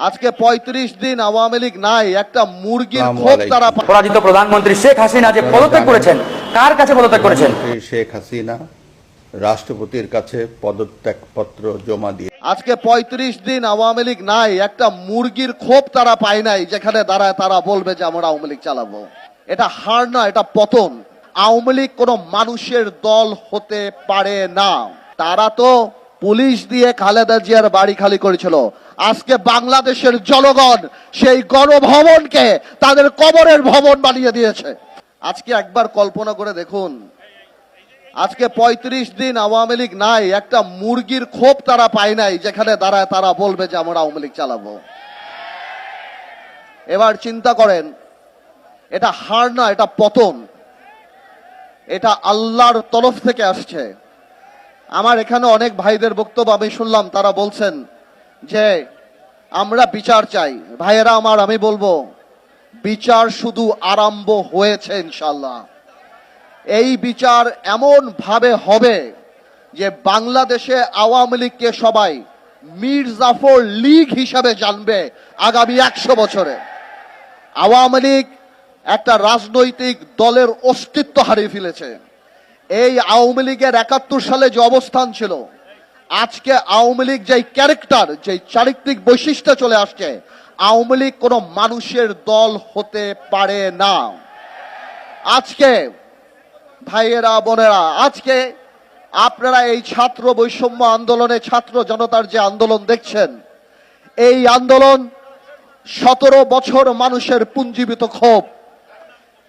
আজকে ৩৫ দিন আওয়ামী লীগ নাই, একটা মুরগির খোপ তারা পরাজিত প্রধানমন্ত্রী শেখ হাসিনা যে পদত্যাগ করেছেন, কার কাছে পদত্যাগ করেছেন? শেখ হাসিনা রাষ্ট্রপতির কাছে পদত্যাগপত্র জমা দিয়ে। আজকে ৩৫ দিন আওয়ামী লীগ নাই, একটা মুরগির খোপ তারা পায় নাই যেখানে দাঁড়ায় তারা বলবে যে আমরা আওয়ামী লীগ চালাবো। এটা হার না, এটা পতন। আওয়ামী লীগ কোনো মানুষের দল হতে পারে না। তারা তো পুলিশ দিয়ে খালেদা জিয়ার বাড়ি খালি করেছিল। আজকে বাংলাদেশের জনগণ সেই গণভবনকে তাদের কবরের ভবন বানিয়ে দিয়েছে। আজকে একবার কল্পনা করে দেখুন, আজকে ৩৫ দিন আওয়ামী লীগ নাই, একটা মুরগির খোপ তারা পায় নাই যেখানে দাঁড়ায় তারা বলবে যে আমরা আওয়ামী লীগ চালাবো। এবার চিন্তা করেন, এটা হার না, এটা পতন। এটা আল্লাহর তরফ থেকে আসছে। আমার এখানে অনেক ভাইদের বক্তব্য আমি শুনলাম, তারা বলছেন যে আমরা বিচার চাই। ভাইয়েরা আমার, আমি বলবো বিচার শুধু আরম্ভ হয়েছে ইনশাআল্লাহ। এই বিচার এমন ভাবে হবে যে বাংলাদেশে আওয়ামী লীগকে সবাই মীর জাফর লীগ হিসাবে জানবে আগামী 100 বছরে। আওয়ামী লীগ একটা রাজনৈতিক দলের অস্তিত্ব হারিয়ে ফেলেছে। এই আওয়ামী লীগের 71 সালে যে অবস্থান ছিল, আজকে আওয়ামী লীগ যেই ক্যারেক্টার, যেই চারিত্রিক বৈশিষ্ট্য চলে আসছে, আওয়ামী লীগ কোনো মানুষের দল হতে পারে না। আজকে ভাইয়েরা বোনেরা, আজকে আপনারা এই ছাত্র বৈষম্য আন্দোলনে ছাত্র জনতার যে আন্দোলন দেখছেন, এই আন্দোলন 17 বছর মানুষের পুঞ্জীবিত ক্ষোভ।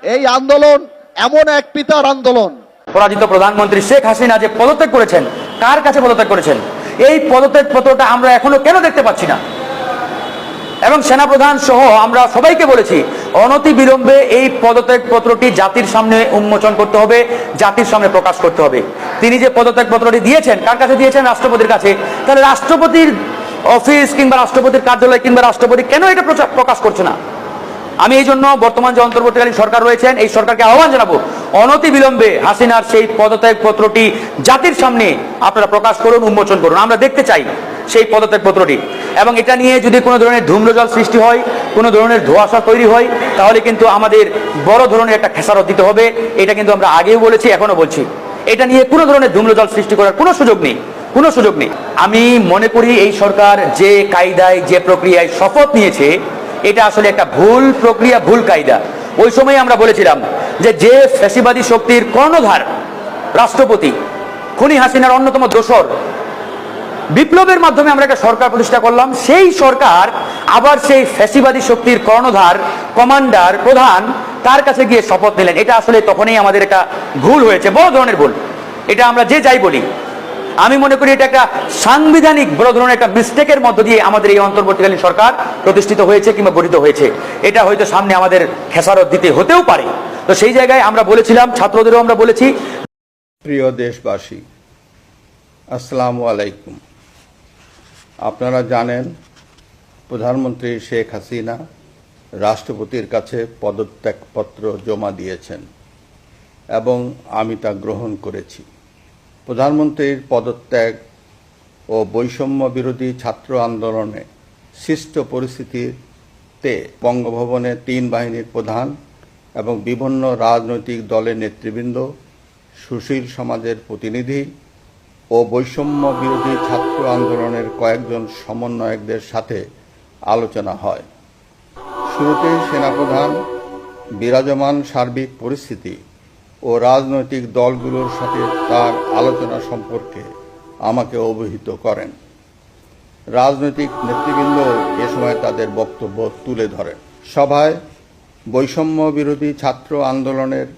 এই আন্দোলন এমন এক পিতার আন্দোলন। পরাজিত প্রধানমন্ত্রী শেখ হাসিনা যে পদত্যাগ করেছেন, কার কাছে পদত্যাগ করেছেন? এই পদত্যাগ পত্রটা আমরা এখনো কেন দেখতে পাচ্ছি না? এবং সেনাপ্রধান সহ আমরা সবাইকে বলেছি, অনতি বিলম্বে এই পদত্যাগ পত্রটি জাতির সামনে উন্মোচন করতে হবে, জাতির সামনে প্রকাশ করতে হবে। তিনি যে পদত্যাগ পত্রটি দিয়েছেন, কার কাছে দিয়েছেন? রাষ্ট্রপতির কাছে। তাহলে রাষ্ট্রপতির অফিস কিংবা রাষ্ট্রপতির কার্যালয় কিংবা রাষ্ট্রপতি কেন এটা প্রকাশ করছে না? আমি এই জন্য বর্তমান যে অন্তর্বর্তীকালীন সরকার রয়েছেন, এই সরকারকে আহ্বান জানাবো, অনতি বিলম্বে হাসিনার সেই পদত্যাগ পত্রটি জাতির সামনে আপনারা প্রকাশ করুন, উন্মোচন করুন। আমরা দেখতে চাই সেই পদত্যাগ পত্রটি। এবং এটা নিয়ে যদি কোনো ধরনের ধূম্রজল সৃষ্টি হয়, কোনো ধরনের ধোঁয়াশা তৈরি হয়, তাহলে কিন্তু আমাদের বড় ধরনের একটা খেসারত দিতে হবে। এটা কিন্তু আমরা আগেও বলেছি, এখনো বলছি। এটা নিয়ে কোনো ধরনের ধূম্রজল সৃষ্টি করার কোনো সুযোগ নেই, কোনো সুযোগ নেই। আমি মনে করি এই সরকার যে কায়দায়, যে প্রক্রিয়ায় শপথ নিয়েছে, এটা আসলে একটা ভুল প্রক্রিয়া, ভুল কায়দা। ওই সময় আমরা বলেছিলাম যে ফ্যাসিবাদী শক্তির কর্ণধার রাষ্ট্রপতি, খুনি হাসিনার অন্যতম দোসর, বিপ্লবের মাধ্যমে আমরা একটা সরকার প্রতিষ্ঠা করলাম, সেই সরকার আবার সেই ফ্যাসিবাদী শক্তির কর্ণধার, কমান্ডার, প্রধান, তার কাছে গিয়ে শপথ নিলেন। এটা আসলে তখনই আমাদের একটা ভুল হয়েছে, বড় ধরনের ভুল। এটা আমরা যে যাই বলি, আমি মনে করি এটা একটা সাংবিধানিক বড় ধরনের একটা মিস্টেকের মধ্য দিয়ে আমাদের এই অন্তর্বর্তীকালীন সরকার প্রতিষ্ঠিত হয়েছে কিংবা গঠিত হয়েছে। এটা হয়তো সামনে আমাদের খেসারত দিতে হতেও পারে। তো সেই জায়গায় আমরা বলেছিলাম, ছাত্রদেরও আমরা বলেছি। প্রিয় দেশবাসী, আসসালামু আলাইকুম। আপনারা জানেন প্রধানমন্ত্রী শেখ হাসিনা রাষ্ট্রপতির কাছে পদত্যাগপত্র জমা দিয়েছেন এবং আমি তা গ্রহণ করেছি। প্রধানমন্ত্রীর পদত্যাগ ও বৈষম্য বিরোধী ছাত্র আন্দোলনে সৃষ্ট পরিস্থিতিতে বঙ্গভবনে 3 বাহিনীর প্রধান এবং বিভিন্ন রাজনৈতিক দলের নেতৃবৃন্দ, সুশীল সমাজের প্রতিনিধি ও বৈষম্য বিরোধী ছাত্র আন্দোলনের কয়েকজন সমন্বয়কদের সাথে আলোচনা হয়। শুরুতেই সেনাপ্রধান বিরাজমান সার্বিক পরিস্থিতি ও রাজনৈতিক দলগুলোর সাথে তার আলোচনা সম্পর্কে আমাকে অবহিত করেন। রাজনৈতিক নেতৃবৃন্দ এ সময় তাদের বক্তব্য তুলে ধরেন। সভায় বৈষম্য বিরোধী ছাত্র আন্দোলনের